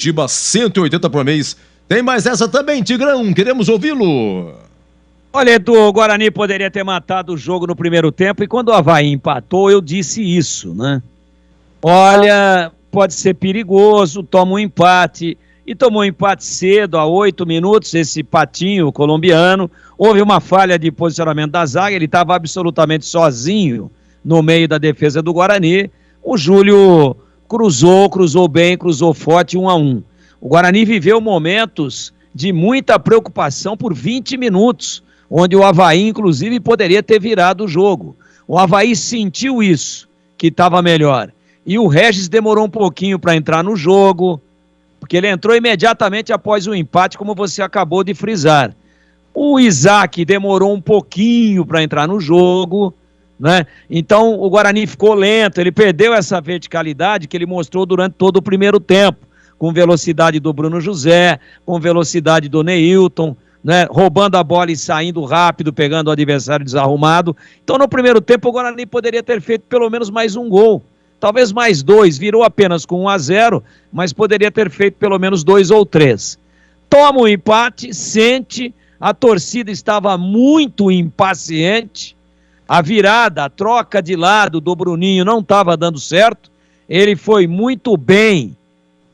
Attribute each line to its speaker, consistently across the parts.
Speaker 1: Curitiba 180 por mês. Tem mais essa também, Tigrão, queremos ouvi-lo.
Speaker 2: Olha, Edu, o Guarani poderia ter matado o jogo no primeiro tempo e quando o Avaí empatou, eu disse isso, né? Olha, pode ser perigoso, toma um empate, e tomou um empate cedo, a 8 minutos, esse patinho colombiano, houve uma falha de posicionamento da zaga, ele estava absolutamente sozinho no meio da defesa do Guarani, o Júlio cruzou bem, cruzou forte, 1-1. O Guarani viveu momentos de muita preocupação por 20 minutos, onde o Avaí, inclusive, poderia ter virado o jogo. O Avaí sentiu isso, que estava melhor. E o Regis demorou um pouquinho para entrar no jogo, porque ele entrou imediatamente após o empate, como você acabou de frisar. O Isaac demorou um pouquinho para entrar no jogo, né? Então o Guarani ficou lento, ele perdeu essa verticalidade que ele mostrou durante todo o primeiro tempo, com velocidade do Bruno José, com velocidade do Neilton, né? Roubando a bola e saindo rápido, pegando o adversário desarrumado. Então no primeiro tempo o Guarani poderia ter feito pelo menos mais um gol, talvez mais 2, virou apenas com 1-0, mas poderia ter feito pelo menos 2 ou 3. Toma o empate, sente, a torcida estava muito impaciente, a virada, a troca de lado do Bruninho não estava dando certo, ele foi muito bem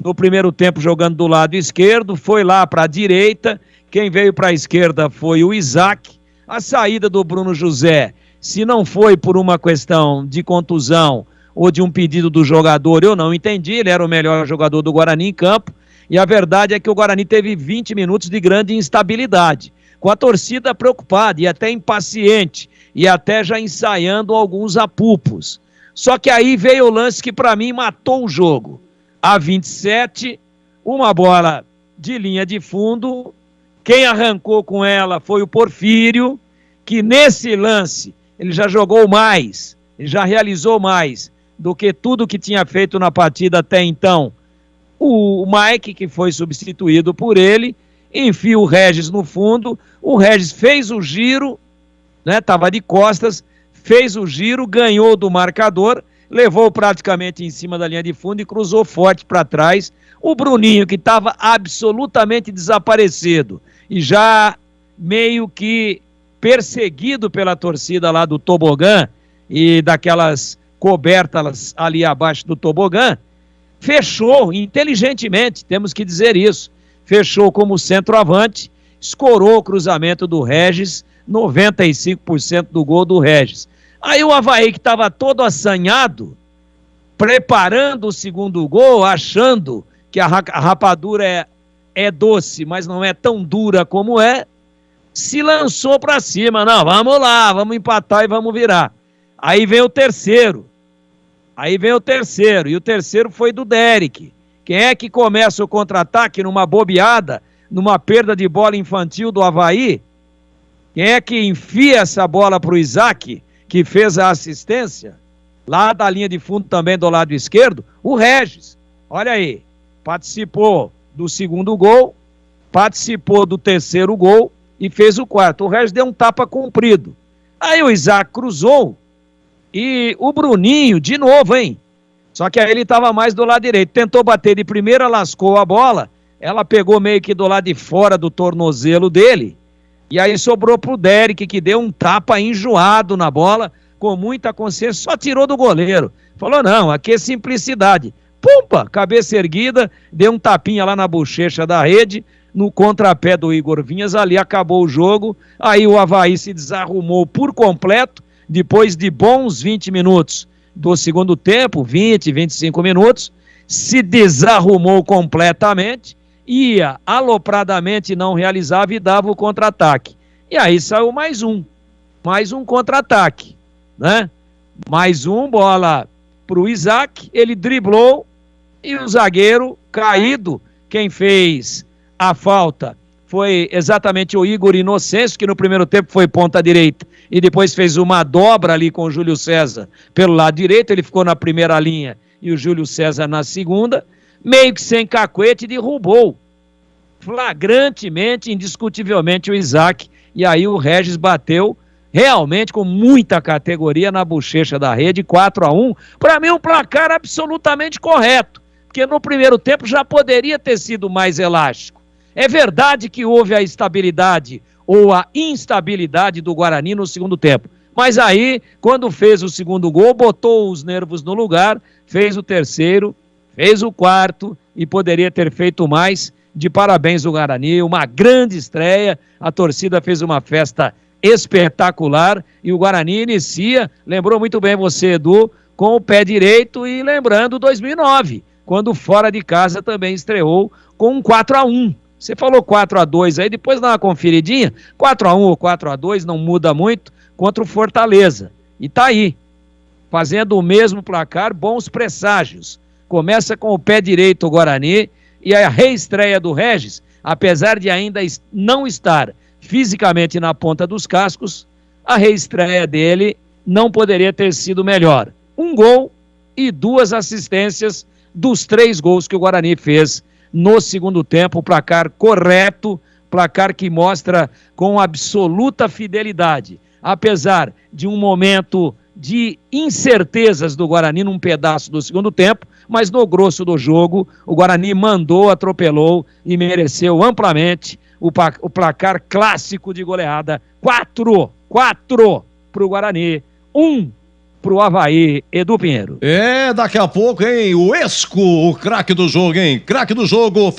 Speaker 2: no primeiro tempo jogando do lado esquerdo, foi lá para a direita, quem veio para a esquerda foi o Isaac, a saída do Bruno José, se não foi por uma questão de contusão ou de um pedido do jogador, eu não entendi, ele era o melhor jogador do Guarani em campo, e a verdade é que o Guarani teve 20 minutos de grande instabilidade, com a torcida preocupada e até impaciente, e até já ensaiando alguns apupos. Só que aí veio o lance que para mim matou o jogo. A 27, uma bola de linha de fundo, quem arrancou com ela foi o Porfírio, que nesse lance ele já jogou mais, ele já realizou mais do que tudo que tinha feito na partida até então. O Mike, que foi substituído por ele, enfia o Regis no fundo, o Regis fez o giro, né, estava de costas, fez o giro, ganhou do marcador, levou praticamente em cima da linha de fundo e cruzou forte para trás. O Bruninho, que estava absolutamente desaparecido e já meio que perseguido pela torcida lá do tobogã e daquelas cobertas ali abaixo do tobogã, fechou inteligentemente, temos que dizer isso, fechou como centroavante, escorou o cruzamento do Regis, 95% do gol do Regis. Aí o Avaí, que estava todo assanhado, preparando o segundo gol, achando que a rapadura é doce, mas não é tão dura como se lançou para cima. Não, vamos lá, vamos empatar e vamos virar. Aí vem o terceiro, e o terceiro foi do Derek. Quem é que começa o contra-ataque numa bobeada, numa perda de bola infantil do Avaí? Quem é que enfia essa bola para o Isaac, que fez a assistência, lá da linha de fundo também do lado esquerdo? O Regis, olha aí, participou do segundo gol, participou do terceiro gol e fez o quarto. O Regis deu um tapa comprido. Aí o Isaac cruzou, e o Bruninho, de novo, hein? Só que aí ele estava mais do lado direito. Tentou bater de primeira, lascou a bola. Ela pegou meio que do lado de fora do tornozelo dele. E aí sobrou pro Derek, que deu um tapa enjoado na bola, com muita consciência, só tirou do goleiro. Falou, não, aqui é simplicidade. Pumpa, cabeça erguida, deu um tapinha lá na bochecha da rede, no contrapé do Igor Vinhas, ali acabou o jogo. Aí o Avaí se desarrumou por completo, depois de bons 20 minutos do segundo tempo, 20, 25 minutos, se desarrumou completamente, ia alopradamente, não realizava e dava o contra-ataque. E aí saiu mais um contra-ataque, né? Mais um, bola para o Isaac, ele driblou e o zagueiro caído, quem fez a falta foi exatamente o Igor Inocêncio, que no primeiro tempo foi ponta direita e depois fez uma dobra ali com o Júlio César pelo lado direito, ele ficou na primeira linha e o Júlio César na segunda, meio que sem cacuete, derrubou flagrantemente, indiscutivelmente o Isaac, e aí o Regis bateu realmente com muita categoria na bochecha da rede, 4-1, para mim um placar absolutamente correto, porque no primeiro tempo já poderia ter sido mais elástico. É verdade que houve a estabilidade ou a instabilidade do Guarani no segundo tempo, mas aí, quando fez o segundo gol, botou os nervos no lugar, fez o terceiro, fez o quarto e poderia ter feito mais. De parabéns o Guarani, uma grande estreia, a torcida fez uma festa espetacular e o Guarani inicia, lembrou muito bem você, Edu, com o pé direito e lembrando 2009, quando fora de casa também estreou com um 4-1. Você falou 4-2 aí, depois dá uma conferidinha, 4-1 ou 4-2 não muda muito contra o Fortaleza. E tá aí, fazendo o mesmo placar, bons presságios. Começa com o pé direito o Guarani e a reestreia do Regis, apesar de ainda não estar fisicamente na ponta dos cascos, a reestreia dele não poderia ter sido melhor. Um gol e 2 assistências dos 3 gols que o Guarani fez no segundo tempo, placar correto, placar que mostra com absoluta fidelidade, apesar de um momento de incertezas do Guarani num pedaço do segundo tempo, mas no grosso do jogo, o Guarani mandou, atropelou e mereceu amplamente o placar clássico de goleada. 4 pro Guarani, 1 pro Avaí. Edu Pinheiro.
Speaker 1: Daqui a pouco, hein? O Esco, o craque do jogo, hein? Craque do jogo.